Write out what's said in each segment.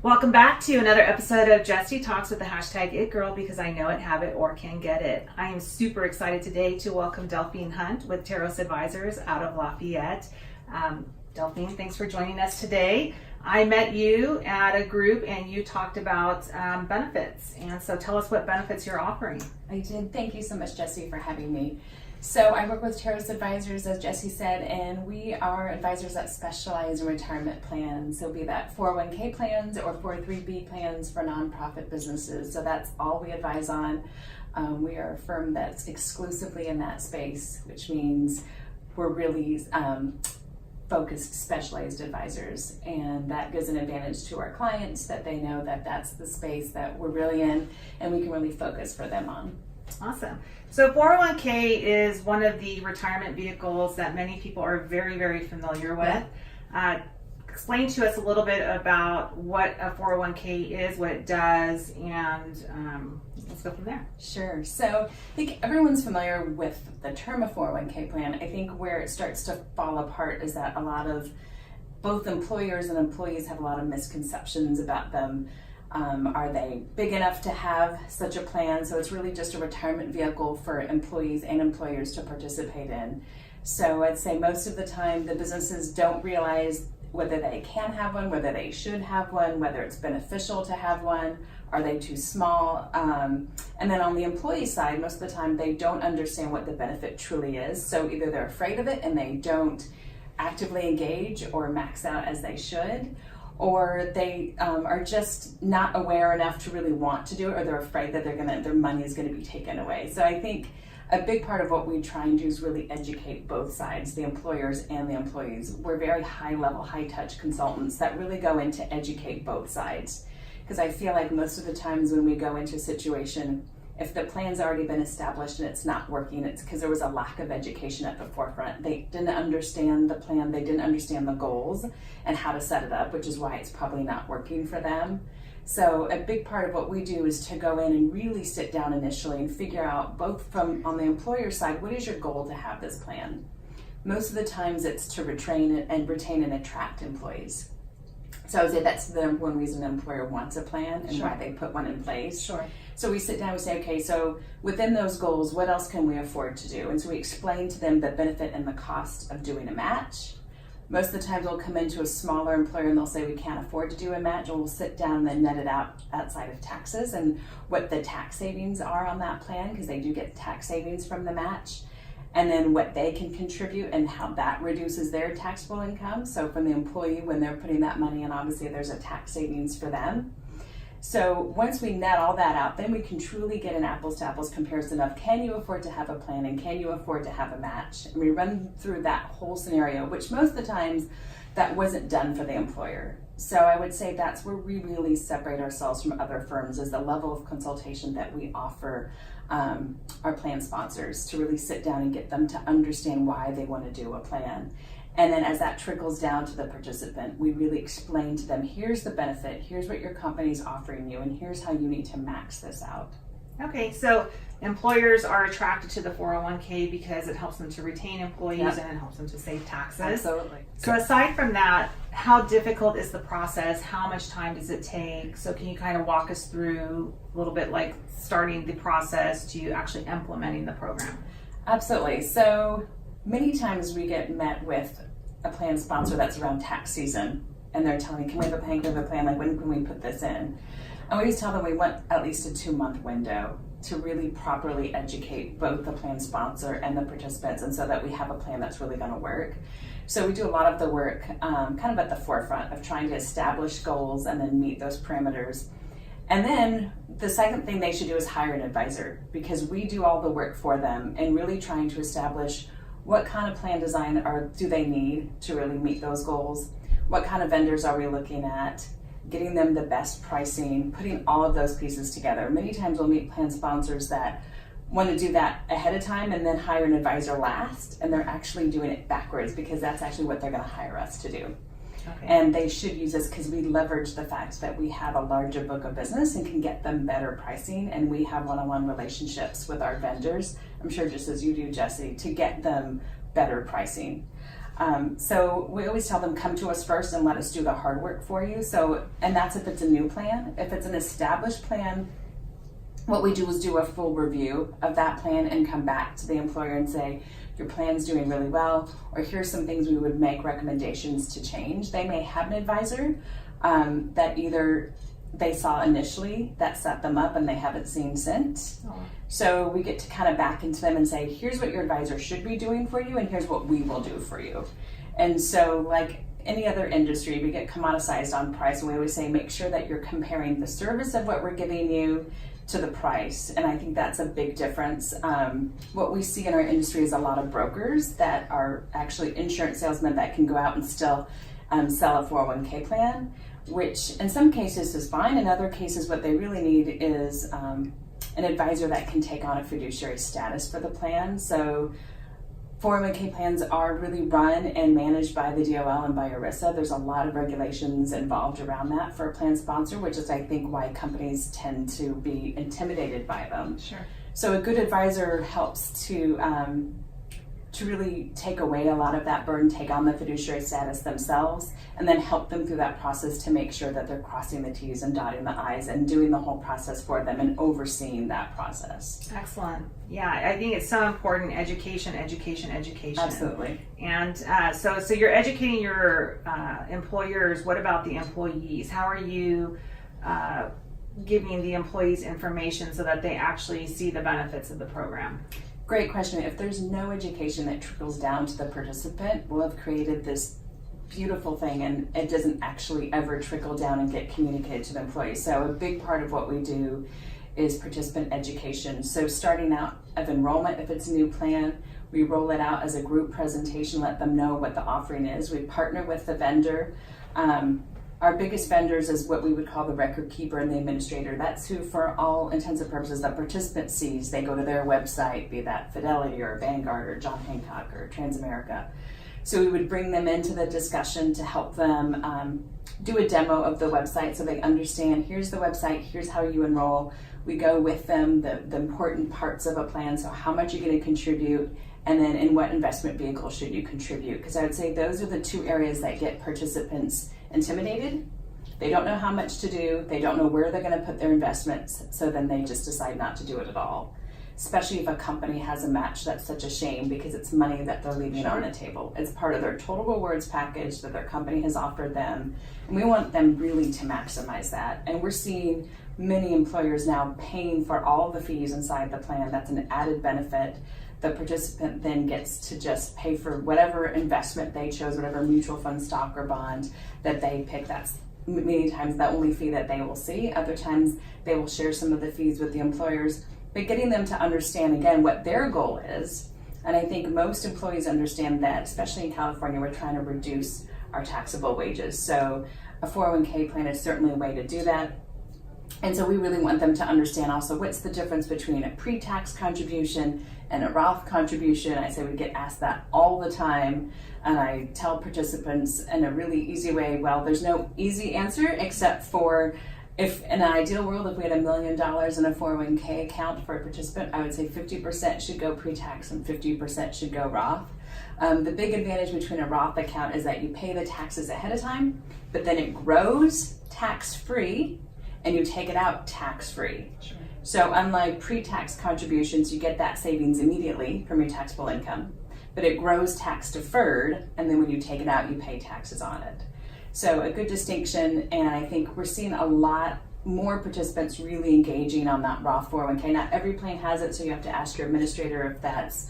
Welcome back to another episode of Jessie Talks with the hashtag It Girl, because I know it, have it, or can get it. I am super excited today to welcome Delphine Hunt with Teros Advisors out of Lafayette. Delphine, thanks for joining us today. I met you at a group and you talked about benefits. And so tell us what benefits you're offering. I did. Thank you so much, Jessie, for having me. So I work with Teros Advisors, as Jessie said, and we are advisors that specialize in retirement plans. So be that 401k plans or 403b plans for nonprofit businesses. So that's all we advise on. We are a firm that's exclusively in that space, which means we're really focused, specialized advisors. And that gives an advantage to our clients that they know that that's the space that we're really in and we can really focus for them on. Awesome. So 401k is one of the retirement vehicles that many people are very, very familiar with. Explain to us a little bit about what a 401k is, what it does, and let's go from there. Sure. So I think everyone's familiar with the term of 401k plan. I think where it starts to fall apart is that a lot of both employers and employees have a lot of misconceptions about them. Are they big enough to have such a plan? So it's really just a retirement vehicle for employees and employers to participate in. So I'd say most of the time the businesses don't realize whether they can have one, whether they should have one, whether it's beneficial to have one, are they too small? And then on the employee side, most of the time they don't understand what the benefit truly is. So either they're afraid of it and they don't actively engage or max out as they should, or they are just not aware enough to really want to do it, or they're afraid that their money is going to be taken away. So I think a big part of what we try and do is really educate both sides, the employers and the employees. We're very high level, high touch consultants that really go in to educate both sides. Because I feel like most of the times when we go into a situation, if the plan's already been established and it's not working, it's because there was a lack of education at the forefront. They didn't understand the plan, they didn't understand the goals and how to set it up, which is why it's probably not working for them. So a big part of what we do is to go in and really sit down initially and figure out, both from on the employer side, what is your goal to have this plan? Most of the times it's to retain and attract employees. So I would say that's the number one reason an employer wants a plan and Sure. why they put one in place. Sure. So we sit down and say, okay, so within those goals, what else can we afford to do? And so we explain to them the benefit and the cost of doing a match. Most of the time they'll come into a smaller employer and they'll say we can't afford to do a match, and we'll sit down and then net it out outside of taxes and what the tax savings are on that plan, because they do get tax savings from the match, and then what they can contribute and how that reduces their taxable income. So from the employee, when they're putting that money in, obviously there's a tax savings for them. So once we net all that out, then we can truly get an apples to apples comparison of, can you afford to have a plan and can you afford to have a match? And we run through that whole scenario, which most of the times that wasn't done for the employer. So I would say that's where we really separate ourselves from other firms, is the level of consultation that we offer our plan sponsors, to really sit down and get them to understand why they want to do a plan. And then as that trickles down to the participant, we really explain to them, here's the benefit, here's what your company's offering you, and here's how you need to max this out. Okay, so employers are attracted to the 401k because it helps them to retain employees. Yep. And it helps them to save taxes. Absolutely. So aside from that, how difficult is the process? How much time does it take? So can you kind of walk us through a little bit, like starting the process to actually implementing the program? Absolutely. So many times we get met with a plan sponsor that's around tax season, and they're telling me, can we have a plan, can we have a plan, like when can we put this in? And we just tell them we want at least a 2-month window to really properly educate both the plan sponsor and the participants, and so that we have a plan that's really going to work. So we do a lot of the work kind of at the forefront of trying to establish goals and then meet those parameters. And then the second thing they should do is hire an advisor, because we do all the work for them and really trying to establish what kind of plan design do they need to really meet those goals, what kind of vendors are we looking at, getting them the best pricing, putting all of those pieces together. Many times we'll meet plan sponsors that want to do that ahead of time and then hire an advisor last, and they're actually doing it backwards, because that's actually what they're going to hire us to do. Okay. And they should use us because we leverage the fact that we have a larger book of business and can get them better pricing, and we have one-on-one relationships with our vendors, I'm sure just as you do, Jessie, to get them better pricing. So we always tell them, come to us first and let us do the hard work for you. So, and that's if it's a new plan. If it's an established plan, what we do is do a full review of that plan and come back to the employer and say, your plan's doing really well, or here's some things we would make recommendations to change. They may have an advisor that either they saw initially that set them up and they haven't seen since. Oh. So we get to kind of back into them and say, here's what your advisor should be doing for you and here's what we will do for you. And so like any other industry, we get commoditized on price, and we always say, make sure that you're comparing the service of what we're giving you to the price. And I think that's a big difference. What we see in our industry is a lot of brokers that are actually insurance salesmen that can go out and still sell a 401k plan, which in some cases is fine. In other cases, what they really need is an advisor that can take on a fiduciary status for the plan. So 401k plans are really run and managed by the DOL and by ERISA. There's a lot of regulations involved around that for a plan sponsor, which is, I think, why companies tend to be intimidated by them. Sure. So a good advisor helps to really take away a lot of that burden, take on the fiduciary status themselves, and then help them through that process to make sure that they're crossing the T's and dotting the I's and doing the whole process for them and overseeing that process. Excellent. Yeah, I think it's so important. Education. Absolutely. And so you're educating your employers. What about the employees? How are you giving the employees information so that they actually see the benefits of the program? Great question. If there's no education that trickles down to the participant, we'll have created this beautiful thing and it doesn't actually ever trickle down and get communicated to the employees. So a big part of what we do is participant education. So starting out of enrollment, if it's a new plan, we roll it out as a group presentation, let them know what the offering is. We partner with the vendor. Our biggest vendors is what we would call the record keeper and the administrator. That's who, for all intents and purposes, the participant sees. They go to their website, be that Fidelity or Vanguard or John Hancock or Transamerica. So we would bring them into the discussion to help them do a demo of the website so they understand, here's the website, here's how you enroll. We go with them, the important parts of a plan, so how much you're going to contribute, and then in what investment vehicle should you contribute. Because I would say those are the two areas that get participants intimidated. They don't know how much to do, they don't know where they're going to put their investments, so then they just decide not to do it at all. Especially if a company has a match, that's such a shame because it's money that they're leaving on the table. It's part of their total rewards package that their company has offered them, and we want them really to maximize that. And we're seeing many employers now paying for all the fees inside the plan. That's an added benefit. The participant then gets to just pay for whatever investment they chose, whatever mutual fund, stock, or bond that they pick. That's many times the only fee that they will see. Other times they will share some of the fees with the employers, but getting them to understand again what their goal is. And I think most employees understand that, especially in California, we're trying to reduce our taxable wages. So a 401k plan is certainly a way to do that. And so we really want them to understand also what's the difference between a pre-tax contribution and a Roth contribution. I say we get asked that all the time, and I tell participants in a really easy way, well, there's no easy answer except for, if in an ideal world, if we had $1 million in a 401k account for a participant, I would say 50% should go pre-tax and 50% should go Roth. The big advantage between a Roth account is that you pay the taxes ahead of time, but then it grows tax-free and you take it out tax-free. Sure. So unlike pre-tax contributions, you get that savings immediately from your taxable income, but it grows tax-deferred, and then when you take it out, you pay taxes on it. So a good distinction, and I think we're seeing a lot more participants really engaging on that Roth 401k. Not every plan has it, so you have to ask your administrator if that's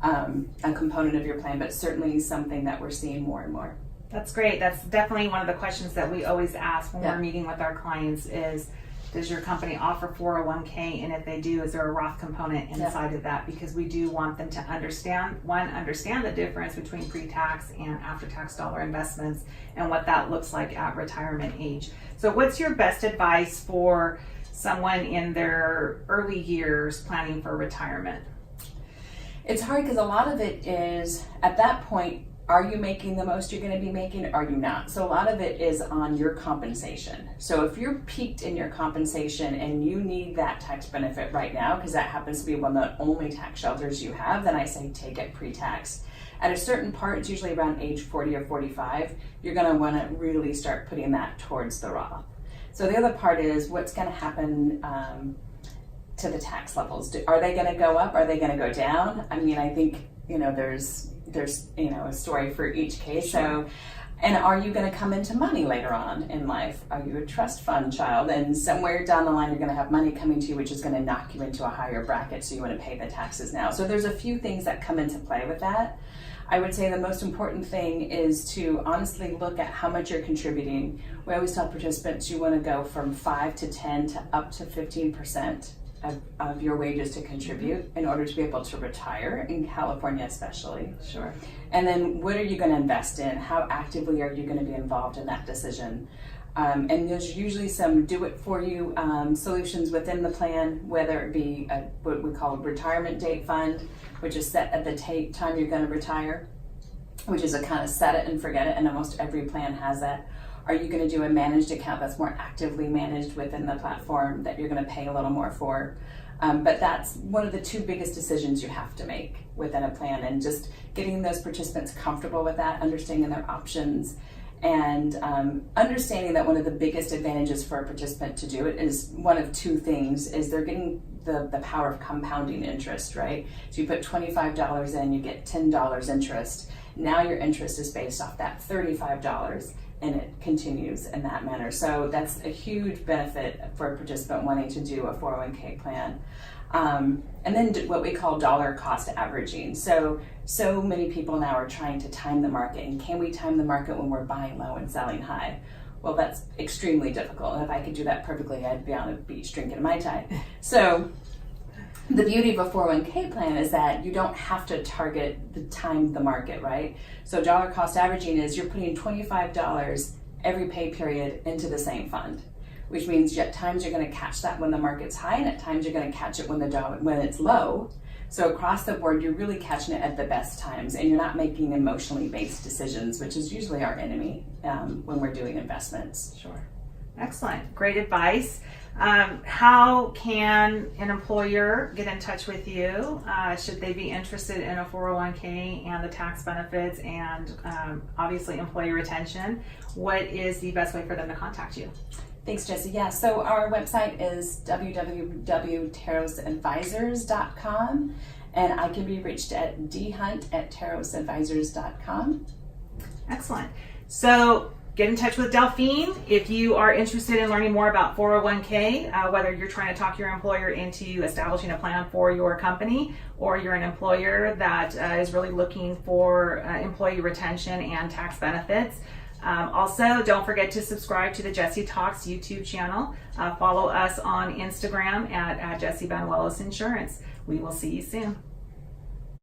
a component of your plan, but certainly something that we're seeing more and more. That's great. That's definitely one of the questions that we always ask when we're meeting with our clients is, does your company offer 401k? And if they do, is there a Roth component inside of that? Because we do want them to understand the difference between pre-tax and after-tax dollar investments and what that looks like at retirement age. So what's your best advice for someone in their early years planning for retirement? It's hard because a lot of it is, at that point, are you making the most you're going to be making? Are you not? So a lot of it is on your compensation. So if you're peaked in your compensation and you need that tax benefit right now, because that happens to be one of the only tax shelters you have, then I say take it pre-tax. At a certain part, it's usually around age 40 or 45, you're going to want to really start putting that towards the Roth. So the other part is what's going to happen to the tax levels. Are they going to go up? Are they going to go down? I mean, I think, there's a story for each case. Sure. So, and are you going to come into money later on in life? Are you a trust fund child? And somewhere down the line, you're going to have money coming to you, which is going to knock you into a higher bracket. So you want to pay the taxes now. So there's a few things that come into play with that. I would say the most important thing is to honestly look at how much you're contributing. We always tell participants you want to go from 5 to 10 to up to 15% of your wages to contribute in order to be able to retire, in California especially. Sure. And then what are you going to invest in? How actively are you going to be involved in that decision? And there's usually some do-it-for-you solutions within the plan, whether it be what we call a retirement date fund, which is set at the time you're going to retire, which is a kind of set it and forget it, and almost every plan has that. Are you going to do a managed account that's more actively managed within the platform that you're going to pay a little more for? But that's one of the two biggest decisions you have to make within a plan, and just getting those participants comfortable with that, understanding their options, and understanding that one of the biggest advantages for a participant to do it is one of two things, is they're getting the power of compounding interest, right? So you put $25 in, you get $10 interest. Now your interest is based off that $35, and it continues in that manner. So that's a huge benefit for a participant wanting to do a 401k plan. And then what we call dollar cost averaging. So many people now are trying to time the market, and can we time the market when we're buying low and selling high? Well, that's extremely difficult. And if I could do that perfectly, I'd be on a beach drinking Mai Tai. So the beauty of a 401k plan is that you don't have to target the market, right? So dollar cost averaging is you're putting $25 every pay period into the same fund, which means at times you're going to catch that when the market's high, and at times you're going to catch it when it's low. So across the board, you're really catching it at the best times, and you're not making emotionally based decisions, which is usually our enemy when we're doing investments. Sure. Excellent. Great advice. How can an employer get in touch with you? Should they be interested in a 401k and the tax benefits and obviously employee retention? What is the best way for them to contact you? Thanks, Jessie. Yeah, so our website is www.terosadvisors.com, and I can be reached at dhunt@terosadvisors.com. Excellent. So get in touch with Delphine if you are interested in learning more about 401k, whether you're trying to talk your employer into establishing a plan for your company, or you're an employer that is really looking for employee retention and tax benefits. Also, don't forget to subscribe to the Jessie Talks YouTube channel. Follow us on Instagram at Jessie Banuelos Insurance. We will see you soon.